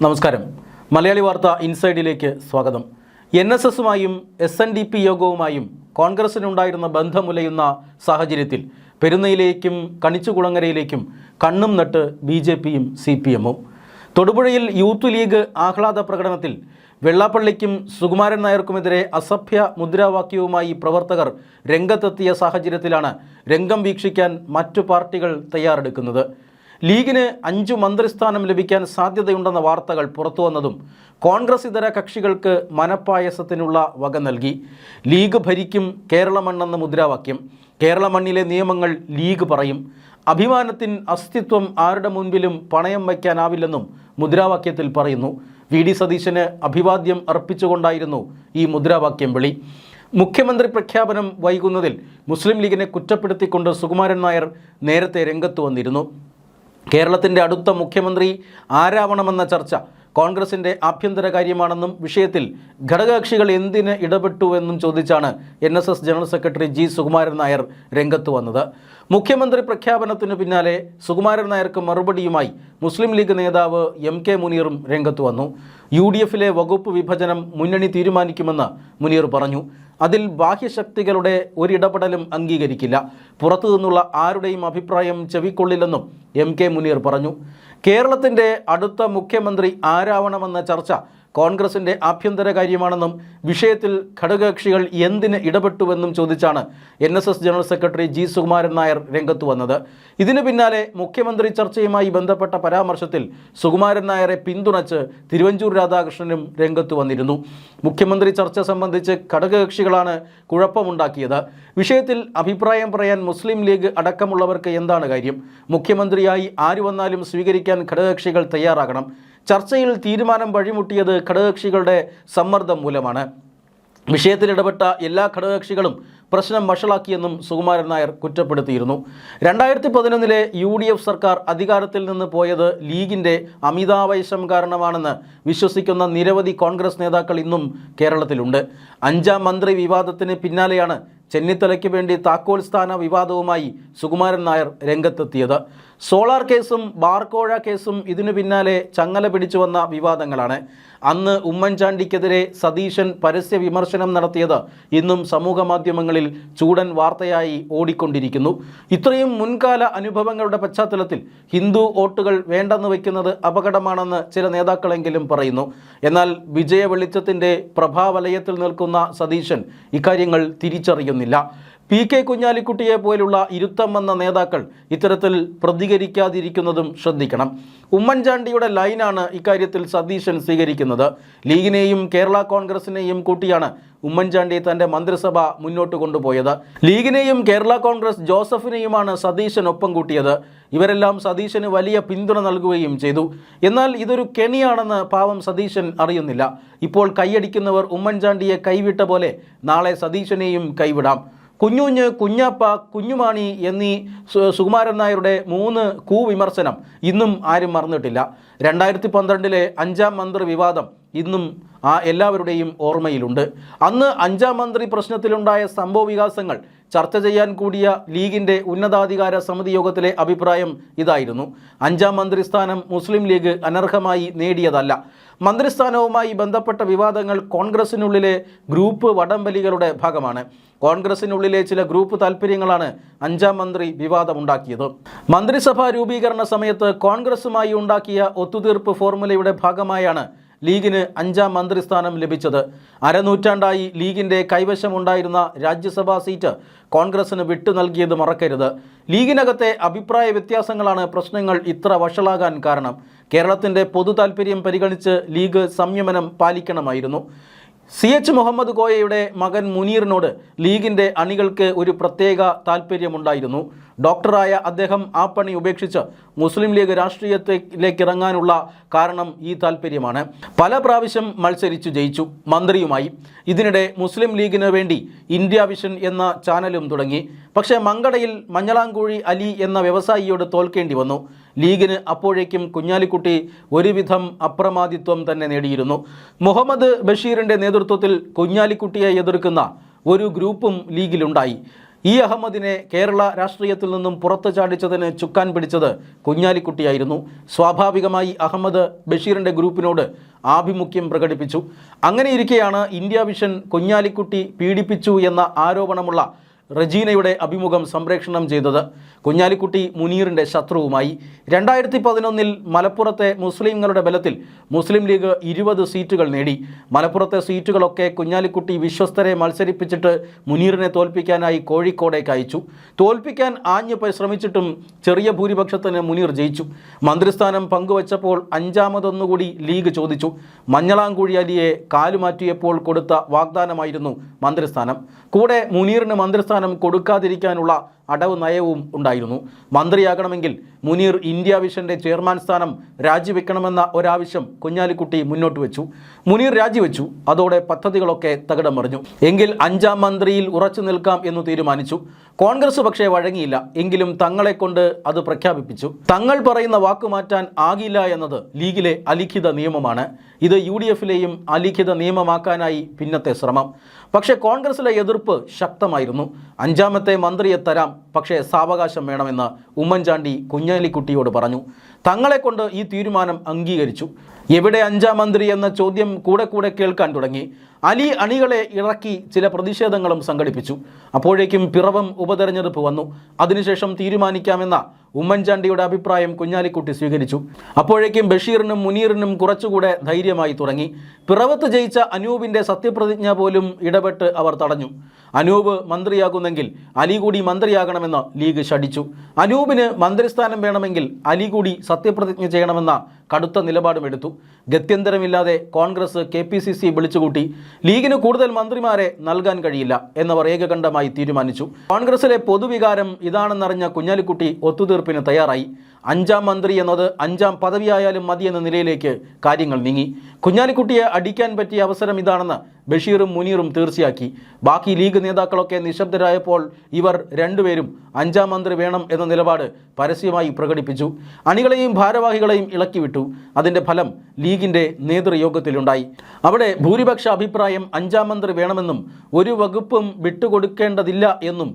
നമസ്കാരം. മലയാളി വാർത്ത ഇൻസൈഡിലേക്ക് സ്വാഗതം. NSSുമായും SNDP യോഗവുമായും കോൺഗ്രസിനുണ്ടായിരുന്ന ബന്ധമുലയുന്ന സാഹചര്യത്തിൽ പെരുന്നയിലേക്കും കണിച്ചുകുളങ്ങരയിലേക്കും കണ്ണും നട്ട് BJPയും CPMും. തൊടുപുഴയിൽ യൂത്ത് ലീഗ് ആഹ്ലാദ പ്രകടനത്തിൽ വെള്ളാപ്പള്ളിക്കും സുകുമാരൻ നായർക്കുമെതിരെ അസഭ്യ മുദ്രാവാക്യവുമായി പ്രവർത്തകർ രംഗത്തെത്തിയ സാഹചര്യത്തിലാണ് രംഗം വീക്ഷിക്കാൻ മറ്റു പാർട്ടികൾ തയ്യാറെടുക്കുന്നത്. ലീഗിന് 5 മന്ത്രിസ്ഥാനം ലഭിക്കാൻ സാധ്യതയുണ്ടെന്ന വാർത്തകൾ പുറത്തുവന്നതും കോൺഗ്രസ് ഇതര കക്ഷികൾക്ക് മനപ്പായസത്തിനുള്ള വക നൽകി. ലീഗ് ഭരിക്കും കേരള മണ്ണെന്ന മുദ്രാവാക്യം. കേരള മണ്ണിലെ നിയമങ്ങൾ ലീഗ് പറയും. അഭിമാനത്തിന് അസ്തിത്വം ആരുടെ മുൻപിലും പണയം വയ്ക്കാനാവില്ലെന്നും മുദ്രാവാക്യത്തിൽ പറയുന്നു. VD സതീശന് അഭിവാദ്യം അർപ്പിച്ചുകൊണ്ടായിരുന്നു ഈ മുദ്രാവാക്യം വിളി. മുഖ്യമന്ത്രി പ്രഖ്യാപനം വൈകുന്നതിൽ മുസ്ലിം ലീഗിനെ കുറ്റപ്പെടുത്തിക്കൊണ്ട് സുകുമാരൻ നായർ നേരത്തെ രംഗത്ത് വന്നിരുന്നു. കേരളത്തിൻ്റെ അടുത്ത മുഖ്യമന്ത്രി ആരാവണമെന്ന ചർച്ച കോൺഗ്രസിൻ്റെ ആഭ്യന്തര കാര്യമാണെന്നും വിഷയത്തിൽ ഘടകകക്ഷികൾ എന്തിന് ഇടപെട്ടുവെന്നും ചോദിച്ചാണ് NSS general secretary G. Sukumaran Nair രംഗത്ത് വന്നത്. മുഖ്യമന്ത്രി പ്രഖ്യാപനത്തിന് പിന്നാലെ സുകുമാരൻ നായർക്ക് മറുപടിയുമായി മുസ്ലിം ലീഗ് നേതാവ് MK മുനീറും രംഗത്ത് വന്നു. UDFിലെ വകുപ്പ് വിഭജനം മുന്നണി തീരുമാനിക്കുമെന്ന് മുനീർ പറഞ്ഞു. അതിൽ ബാഹ്യശക്തികളുടെ ഒരിടപെടലും അംഗീകരിക്കില്ല. പുറത്തു നിന്നുള്ള ആരുടെയും അഭിപ്രായം ചെവിക്കൊള്ളില്ലെന്നും MK മുനീർ പറഞ്ഞു. കേരളത്തിൻ്റെ അടുത്ത മുഖ്യമന്ത്രി ആരാവണമെന്ന ചർച്ച കോൺഗ്രസിൻ്റെ ആഭ്യന്തര കാര്യമാണെന്നും വിഷയത്തിൽ ഘടകകക്ഷികൾ എന്തിന് ഇടപെട്ടുവെന്നും ചോദിച്ചാണ് NSS general secretary G. Sukumaran Nair രംഗത്ത് വന്നത്. ഇതിനു പിന്നാലെ മുഖ്യമന്ത്രി ചർച്ചയുമായി ബന്ധപ്പെട്ട പരാമർശത്തിൽ സുകുമാരൻ നായരെ പിന്തുണച്ച് തിരുവഞ്ചൂർ രാധാകൃഷ്ണനും രംഗത്ത് വന്നിരുന്നു. മുഖ്യമന്ത്രി ചർച്ച സംബന്ധിച്ച് ഘടകകക്ഷികളാണ് കുഴപ്പമുണ്ടാക്കിയത്. വിഷയത്തിൽ അഭിപ്രായം പറയാൻ മുസ്ലിം ലീഗ് അടക്കമുള്ളവർക്ക് എന്താണ് കാര്യം? മുഖ്യമന്ത്രിയായി ആര് വന്നാലും സ്വീകരിക്കാൻ ഘടകകക്ഷികൾ തയ്യാറാകണം. ചർച്ചയിൽ തീരുമാനം വഴിമുട്ടിയത് ഘടകകക്ഷികളുടെ സമ്മർദ്ദം മൂലമാണ്. വിഷയത്തിൽ ഇടപെട്ട എല്ലാ ഘടകകക്ഷികളും പ്രശ്നം വഷളാക്കിയെന്നും സുകുമാരൻ നായർ കുറ്റപ്പെടുത്തിയിരുന്നു. 2011 UDF സർക്കാർ അധികാരത്തിൽ നിന്ന് പോയത് ലീഗിൻ്റെ അമിതാവേശം കാരണമാണെന്ന് വിശ്വസിക്കുന്ന നിരവധി കോൺഗ്രസ് നേതാക്കൾ ഇന്നും കേരളത്തിലുണ്ട്. 5ാം മന്ത്രി വിവാദത്തിന് പിന്നാലെയാണ് ചെന്നിത്തലയ്ക്ക് വേണ്ടി താക്കോൽ സ്ഥാന വിവാദവുമായി സുകുമാരൻ നായർ രംഗത്തെത്തിയത്. സോളാർ കേസും ബാർക്കോഴ കേസും ഇതിനു പിന്നാലെ ചങ്ങല പിടിച്ചു വന്ന വിവാദങ്ങളാണ്. അന്ന് ഉമ്മൻചാണ്ടിക്കെതിരെ സതീശൻ പരസ്യ വിമർശനം നടത്തിയത് ഇന്നും സമൂഹ മാധ്യമങ്ങളിൽ ചൂടൻ വാർത്തയായി ഓടിക്കൊണ്ടിരിക്കുന്നു. ഇത്രയും മുൻകാല അനുഭവങ്ങളുടെ പശ്ചാത്തലത്തിൽ ഹിന്ദു വോട്ടുകൾ വേണ്ടെന്ന് വയ്ക്കുന്നത് അപകടമാണെന്ന് ചില നേതാക്കളെങ്കിലും പറയുന്നു. എന്നാൽ വിജയ വെളിച്ചത്തിൻ്റെ പ്രഭാവലയത്തിൽ നിൽക്കുന്ന സതീശൻ ഇക്കാര്യങ്ങൾ തിരിച്ചറിയുന്നില്ല. PK കുഞ്ഞാലിക്കുട്ടിയെ പോലുള്ള ഇരുത്തം വന്ന നേതാക്കൾ ഇത്തരത്തിൽ പ്രതികരിക്കാതിരിക്കുന്നതും ശ്രദ്ധിക്കണം. ഉമ്മൻചാണ്ടിയുടെ ലൈനാണ് ഇക്കാര്യത്തിൽ സതീശൻ സ്വീകരിക്കുന്നത്. ലീഗിനെയും കേരള കോൺഗ്രസിനെയും കൂട്ടിയാണ് ഉമ്മൻചാണ്ടി തൻ്റെ മന്ത്രിസഭ മുന്നോട്ട് കൊണ്ടുപോയത്. ലീഗിനെയും കേരള കോൺഗ്രസ് ജോസഫിനെയുമാണ് സതീശൻ ഒപ്പം കൂട്ടിയത്. ഇവരെല്ലാം സതീശന് വലിയ പിന്തുണ നൽകുകയും ചെയ്തു. എന്നാൽ ഇതൊരു കെണിയാണെന്ന് പാവം സതീശൻ അറിയുന്നില്ല. ഇപ്പോൾ കൈയടിക്കുന്നവർ ഉമ്മൻചാണ്ടിയെ കൈവിട്ട പോലെ നാളെ സതീശനെയും കൈവിടാം. കുഞ്ഞുഞ്ഞ്, കുഞ്ഞാപ്പ, കുഞ്ഞുമാണി എന്നീ സുകുമാരൻ നായരുടെ 3 വിമർശനം ഇന്നും ആരും മറന്നിട്ടില്ല. 2012 5ാം മന്ത്രി വിവാദം ഇന്നും എല്ലാവരുടെയും ഓർമ്മയിലുണ്ട്. അന്ന് 5ാം മന്ത്രി പ്രശ്നത്തിലുണ്ടായ സംഭവ വികാസങ്ങൾ ചർച്ച ചെയ്യാൻ കൂടിയ ലീഗിൻ്റെ ഉന്നതാധികാര സമിതി യോഗത്തിലെ അഭിപ്രായം ഇതായിരുന്നു: 5ാം മന്ത്രിസ്ഥാനം മുസ്ലിം ലീഗ് അനർഹമായി നേടിയതല്ല. മന്ത്രിസ്ഥാനവുമായി ബന്ധപ്പെട്ട വിവാദങ്ങൾ കോൺഗ്രസിനുള്ളിലെ ഗ്രൂപ്പ് വടംവലികളുടെ ഭാഗമാണ്. കോൺഗ്രസിനുള്ളിലെ ചില ഗ്രൂപ്പ് താൽപ്പര്യങ്ങളാണ് 5ാം മന്ത്രി വിവാദമുണ്ടാക്കിയത്. മന്ത്രിസഭാ രൂപീകരണ സമയത്ത് കോൺഗ്രസുമായി ഉണ്ടാക്കിയ ഒത്തുതീർപ്പ് ഫോർമുലയുടെ ഭാഗമായാണ് ലീഗിന് 5ാം മന്ത്രിസ്ഥാനം ലഭിച്ചത്. അരനൂറ്റാണ്ടായി ലീഗിൻ്റെ കൈവശമുണ്ടായിരുന്ന രാജ്യസഭാ സീറ്റ് കോൺഗ്രസിന് വിട്ടു നൽകിയത് മറക്കരുത്. ലീഗിനകത്തെ അഭിപ്രായ വ്യത്യാസങ്ങളാണ് പ്രശ്നങ്ങൾ ഇത്ര വഷളാകാൻ കാരണം. കേരളത്തിൻ്റെ പൊതു താൽപ്പര്യം പരിഗണിച്ച് ലീഗ് സംയമനം പാലിക്കണമായിരുന്നു. CH മുഹമ്മദ് കോയയുടെ മകൻ മുനീറിനോട് ലീഗിൻ്റെ അണികൾക്ക് ഒരു പ്രത്യേക താൽപ്പര്യമുണ്ടായിരുന്നു. ഡോക്ടറായ അദ്ദേഹം ആ പണി ഉപേക്ഷിച്ച് മുസ്ലിം ലീഗ് രാഷ്ട്രീയത്തിലേക്ക് ഇറങ്ങാനുള്ള കാരണം ഈ താൽപ്പര്യമാണ്. പല പ്രാവശ്യം മത്സരിച്ചു ജയിച്ചു മന്ത്രിയുമായി. ഇതിനിടെ മുസ്ലിം ലീഗിന് വേണ്ടി ഇന്ത്യ വിഷൻ എന്ന ചാനലും തുടങ്ങി. പക്ഷേ മങ്കടയിൽ മഞ്ഞളാംകുഴി അലി എന്ന വ്യവസായിയോട് തോൽക്കേണ്ടി വന്നു. ലീഗിന് അപ്പോഴേക്കും കുഞ്ഞാലിക്കുട്ടി ഒരുവിധം അപ്രമാദിത്വം തന്നെ നേടിയിരുന്നു. മുഹമ്മദ് ബഷീറിൻ്റെ നേതൃത്വത്തിൽ കുഞ്ഞാലിക്കുട്ടിയെ എതിർക്കുന്ന ഒരു ഗ്രൂപ്പും ലീഗിലുണ്ടായി. അഹമ്മദിനെ കേരള രാഷ്ട്രീയത്തിൽ നിന്നും പുറത്തു ചാടിച്ചതിന് ചുക്കാൻ പിടിച്ചത് കുഞ്ഞാലിക്കുട്ടിയായിരുന്നു. സ്വാഭാവികമായി അഹമ്മദ് ബഷീറിൻ്റെ ഗ്രൂപ്പിനോട് ആഭിമുഖ്യം പ്രകടിപ്പിച്ചു. അങ്ങനെയിരിക്കെയാണ് ഇന്ത്യ വിഷൻ കുഞ്ഞാലിക്കുട്ടി പീഡിപ്പിച്ചു എന്ന ആരോപണമുള്ള റജീനയുടെ അഭിമുഖം സംപ്രേഷണം ചെയ്തത്. കുഞ്ഞാലിക്കുട്ടി മുനീറിൻ്റെ ശത്രുവുമായി. 2011 മലപ്പുറത്തെ മുസ്ലിങ്ങളുടെ ബലത്തിൽ മുസ്ലിം ലീഗ് 20 സീറ്റുകൾ നേടി. മലപ്പുറത്തെ സീറ്റുകളൊക്കെ കുഞ്ഞാലിക്കുട്ടി വിശ്വസ്തരെ മത്സരിപ്പിച്ചിട്ട് മുനീറിനെ തോൽപ്പിക്കാനായി കോഴിക്കോടേക്ക് അയച്ചു. തോൽപ്പിക്കാൻ ആഞ്ഞ് ശ്രമിച്ചിട്ടും ചെറിയ ഭൂരിപക്ഷത്തിന് മുനീർ ജയിച്ചു. മന്ത്രിസ്ഥാനം പങ്കുവച്ചപ്പോൾ 5ാമതൊന്നുകൂടി ലീഗ് ചോദിച്ചു. മഞ്ഞളാംകുഴി അലിയെ കാലുമാറ്റിയപ്പോൾ കൊടുത്ത വാഗ്ദാനമായിരുന്നു മന്ത്രിസ്ഥാനം. കൂടെ മുനീറിന് മന്ത്രിസ്ഥാനം കൊടുക്കാതിരിക്കാനുള്ള അടവ് നയവും ഉണ്ടായിരുന്നു. മന്ത്രിയാകണമെങ്കിൽ മുനീർ ഇന്ത്യ വിഷൻ്റെ ചെയർമാൻ സ്ഥാനം രാജിവെക്കണമെന്ന ഒരാവശ്യം കുഞ്ഞാലിക്കുട്ടി മുന്നോട്ട് വെച്ചു. മുനീർ രാജിവെച്ചു. അതോടെ പദ്ധതികളൊക്കെ തകിടം മറിഞ്ഞു. എങ്കിൽ 5ാം മന്ത്രിയിൽ ഉറച്ചു നിൽക്കാം എന്ന് തീരുമാനിച്ചു. കോൺഗ്രസ് പക്ഷേ വഴങ്ങിയില്ല. എങ്കിലും തങ്ങളെ കൊണ്ട് അത് പ്രഖ്യാപിപ്പിച്ചു. തങ്ങൾ പറയുന്ന വാക്കുമാറ്റാൻ ആകില്ല എന്നത് ലീഗിലെ അലിഖിത നിയമമാണ്. ഇത് UDFിലെയും അലിഖിത നിയമമാക്കാനായി പിന്നത്തെ ശ്രമം. പക്ഷേ കോൺഗ്രസിലെ എതിർപ്പ് ശക്തമായിരുന്നു. 5ാമത്തെ മന്ത്രിയെ തരാം, പക്ഷേ സാവകാശം വേണമെന്ന് ഉമ്മൻചാണ്ടി കുഞ്ഞാലിക്കുട്ടിയോട് പറഞ്ഞു. തങ്ങളെക്കൊണ്ട് ഈ തീരുമാനം അംഗീകരിച്ചു. എവിടെ 5ാം മന്ത്രി എന്ന ചോദ്യം കൂടെ കേൾക്കാൻ തുടങ്ങി. അലി അണികളെ ഇറക്കി ചില പ്രതിഷേധങ്ങളും സംഘടിപ്പിച്ചു. അപ്പോഴേക്കും പിറവം ഉപതെരഞ്ഞെടുപ്പ് വന്നു. അതിനുശേഷം തീരുമാനിക്കാമെന്ന ഉമ്മൻചാണ്ടിയുടെ അഭിപ്രായം കുഞ്ഞാലിക്കുട്ടി സ്വീകരിച്ചു. അപ്പോഴേക്കും ബഷീറിനും മുനീറിനും കുറച്ചുകൂടെ ധൈര്യമായി തുടങ്ങി. പിറവത്ത് ജയിച്ച അനൂപിൻ്റെ സത്യപ്രതിജ്ഞ പോലും ഇടപെട്ട് അവർ തടഞ്ഞു. അനൂപ് മന്ത്രിയാകുന്നെങ്കിൽ അലി കൂടി മന്ത്രിയാകണമെന്ന് ലീഗ് ശഠിച്ചു. അനൂപിന് മന്ത്രിസ്ഥാനം വേണമെങ്കിൽ അലി കൂടി സത്യപ്രതിജ്ഞ ചെയ്യണമെന്ന കടുത്ത നിലപാടുമെടുത്തു. ഗത്യന്തരമില്ലാതെ കോൺഗ്രസ് KPCC വിളിച്ചുകൂട്ടി. ലീഗിന് കൂടുതൽ മന്ത്രിമാരെ നൽകാൻ കഴിയില്ല എന്നവർ ഏകകണ്ഠമായി തീരുമാനിച്ചു. കോൺഗ്രസിലെ പൊതുവികാരം ഇതാണെന്നറിഞ്ഞ കുഞ്ഞാലിക്കുട്ടി ഒത്തുതീർപ്പിന് തയ്യാറായി. 5ാം മന്ത്രി എന്നത് 5ാം പദവിയായാലും മതിയെന്ന നിലയിലേക്ക് കാര്യങ്ങൾ നീങ്ങി. കുഞ്ഞാലിക്കുട്ടിയെ അടിക്കാൻ പറ്റിയ അവസരം ഇതാണെന്ന് ബഷീറും മുനീറും തീർച്ചയാക്കി. ബാക്കി ലീഗ് നേതാക്കളൊക്കെ നിശബ്ദരായപ്പോൾ ഇവർ രണ്ടുപേരും 5ാം മന്ത്രി വേണം എന്ന നിലപാട് പരസ്യമായി പ്രകടിപ്പിച്ചു. അണികളെയും ഭാരവാഹികളെയും ഇളക്കിവിട്ടു. അതിൻ്റെ ഫലം ലീഗിൻ്റെ നേതൃയോഗത്തിലുണ്ടായി. അവിടെ ഭൂരിപക്ഷ അഭിപ്രായം 5ാം മന്ത്രി വേണമെന്നും ഒരു വകുപ്പും വിട്ടുകൊടുക്കേണ്ടതില്ല എന്നും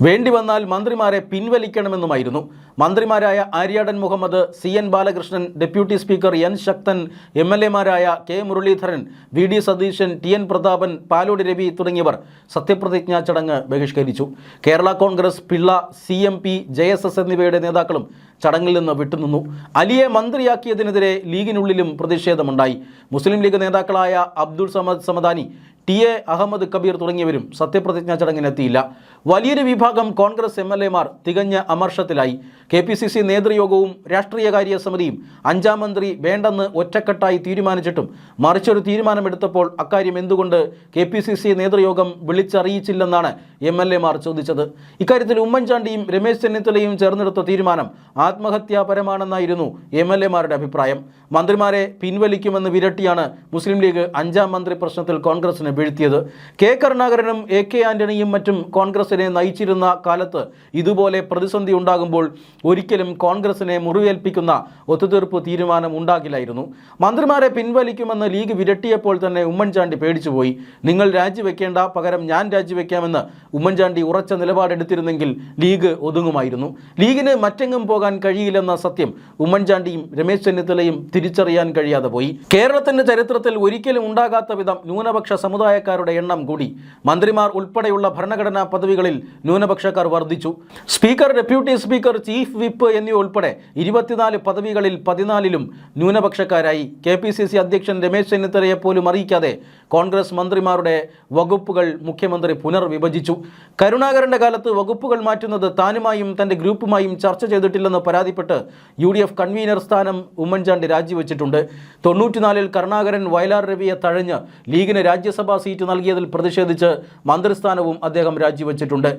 വേണ്ടി വന്നാൽ മന്ത്രിമാരെ പിൻവലിക്കണമെന്നുമായിരുന്നു. മന്ത്രിമാരായ Aryadan Muhammad, CN Balakrishnan, deputy speaker N Sakthan, MLA മാരായ K Muraleedharan, VD Satheesan, TN Prathapan, Palode Ravi തുടങ്ങിയവർ സത്യപ്രതിജ്ഞാ ചടങ്ങ് ബഹിഷ്കരിച്ചു. കേരള കോൺഗ്രസ്, പിള്ള, CMP, JSS എന്നിവയുടെ നേതാക്കളും ചടങ്ങിൽ നിന്ന് വിട്ടുനിന്നു. അലിയെ മന്ത്രിയാക്കിയതിനെതിരെ ലീഗിനുള്ളിലും പ്രതിഷേധമുണ്ടായി. മുസ്ലിം ലീഗ് നേതാക്കളായ അബ്ദുൾ സമദ് സമദാനി, TA അഹമ്മദ് കബീർ തുടങ്ങിയവരും സത്യപ്രതിജ്ഞാ ചടങ്ങിനെത്തിയില്ല. വലിയൊരു വിഭാഗം കോൺഗ്രസ് MLA മാർ തികഞ്ഞ അമർഷത്തിലായി. KPCC നേതൃയോഗവും രാഷ്ട്രീയകാര്യ സമിതിയും 5ാം മന്ത്രി വേണ്ടെന്ന് ഒറ്റക്കെട്ടായി തീരുമാനിച്ചിട്ടും മറിച്ചൊരു തീരുമാനമെടുത്തപ്പോൾ അക്കാര്യം എന്തുകൊണ്ട് KPCC നേതൃയോഗം വിളിച്ചറിയിച്ചില്ലെന്നാണ് MLA മാർ ചോദിച്ചത്. ഇക്കാര്യത്തിൽ ഉമ്മൻചാണ്ടിയും രമേശ് ചെന്നിത്തലയും ചേർന്നെടുത്ത തീരുമാനം ആത്മഹത്യാപരമാണെന്നായിരുന്നു MLA മാരുടെ അഭിപ്രായം. മന്ത്രിമാരെ പിൻവലിക്കുമെന്ന് വിരട്ടിയാണ് മുസ്ലിം ലീഗ് 5ാം മന്ത്രി പ്രശ്നത്തിൽ കോൺഗ്രസിനെ വീഴ്ത്തിയത്. K കരുണാകരനും AK ആന്റണിയും മറ്റും കോൺഗ്രസിനെ നയിച്ചിരുന്ന കാലത്ത് ഇതുപോലെ പ്രതിസന്ധി ഉണ്ടാകുമ്പോൾ ഒരിക്കലും കോൺഗ്രസിനെ മുറിവേൽപ്പിക്കുന്ന ഒത്തുതീർപ്പ് തീരുമാനം ഉണ്ടാകില്ലായിരുന്നു. മന്ത്രിമാരെ പിൻവലിക്കുമെന്ന് ലീഗ് വിരട്ടിയപ്പോൾ തന്നെ ഉമ്മൻചാണ്ടി പേടിച്ചുപോയി. നിങ്ങൾ രാജിവെക്കേണ്ട, പകരം ഞാൻ രാജിവെക്കാമെന്ന് ഉമ്മൻചാണ്ടി ഉറച്ച നിലപാടെടുത്തിരുന്നെങ്കിൽ ലീഗ് ഒതുങ്ങുമായിരുന്നു. ലീഗിന് മറ്റെങ്ങും പോകാൻ കഴിയില്ലെന്ന സത്യം ഉമ്മൻചാണ്ടിയും രമേശ് ചെന്നിത്തലയും തിരിച്ചറിയാൻ കഴിയാതെ പോയി. കേരളത്തിന്റെ ചരിത്രത്തിൽ ഒരിക്കലും ഉണ്ടാകാത്ത വിധം ന്യൂനപക്ഷ സമുദായക്കാരുടെ എണ്ണം കൂടി. മന്ത്രിമാർ ഉൾപ്പെടെയുള്ള ഭരണഘടനാ പദവികളിൽ ന്യൂനപക്ഷക്കാർ വർദ്ധിച്ചു. Speaker, deputy speaker, chief whip എന്നിവ ഉൾപ്പെടെ 24 പദവികളിൽ 14ലും ന്യൂനപക്ഷക്കാരായി. KPCC അധ്യക്ഷൻ രമേശ് ചെന്നിത്തലയെ പോലും അറിയിക്കാതെ കോൺഗ്രസ് മന്ത്രിമാരുടെ വകുപ്പുകൾ മുഖ്യമന്ത്രി പുനർവിഭജിച്ചു. കരുണാകരന്റെ കാലത്ത് വകുപ്പുകൾ മാറ്റുന്നത് താനുമായും തൻ്റെ ഗ്രൂപ്പുമായും ചർച്ച ചെയ്തിട്ടില്ലെന്ന് പരാതിപ്പെട്ട് UDF കൺവീനർ സ്ഥാനം ഉമ്മൻചാണ്ടി രാജിവെച്ചിട്ടുണ്ട്. 94-ൽ കരുണാകരൻ വയലാർ രവിയെ തഴഞ്ഞ് ലീഗിന് രാജ്യസഭാ സീറ്റ് നൽകിയതിൽ പ്രതിഷേധിച്ച് മന്ത്രിസ്ഥാനവും അദ്ദേഹം രാജിവെച്ചിട്ടുണ്ട്.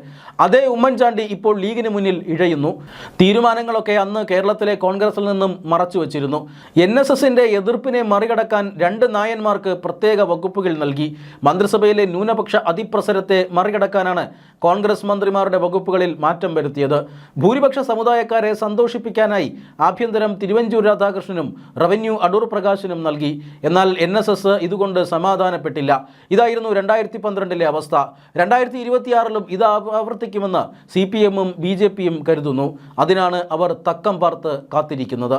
അതേ ഉമ്മൻചാണ്ടി ഇപ്പോൾ ലീഗിന് മുന്നിൽ ഇഴയുന്നു. തീരുമാനങ്ങളൊക്കെ അന്ന് കേരളത്തിലെ കോൺഗ്രസിൽ നിന്നും മറച്ചു വച്ചിരുന്നു. NSSന്റെ എതിർപ്പിനെ മറികടക്കാൻ 2 നായന്മാർക്ക് പ്രത്യേക വകുപ്പുകൾ നൽകി. മന്ത്രിസഭയിലെ ന്യൂനപക്ഷ അതിപ്രസരത്തെ മറികടക്കാനാണ് കോൺഗ്രസ് മന്ത്രിമാരുടെ വകുപ്പുകളിൽ മാറ്റം വരുത്തിയത്. ഭൂരിപക്ഷ സമുദായക്കാരെ സന്തോഷിപ്പിക്കാനായി ആഭ്യന്തരം തിരുവഞ്ചൂർ രാധാകൃഷ്ണനും റവന്യൂ അടൂർ പ്രകാശിനും നൽകി. എന്നാൽ NSS ഇതുകൊണ്ട് സമാധാനപ്പെട്ടില്ല. ഇതായിരുന്നു 2012 അവസ്ഥ. 2026 ഇത് ആവർത്തിക്കുമെന്ന് CPM-ഉം BJP-യും കരുതുന്നു. അതിനാണ് അവർ തക്കം പാർത്ത് കാത്തിരിക്കുന്നത്.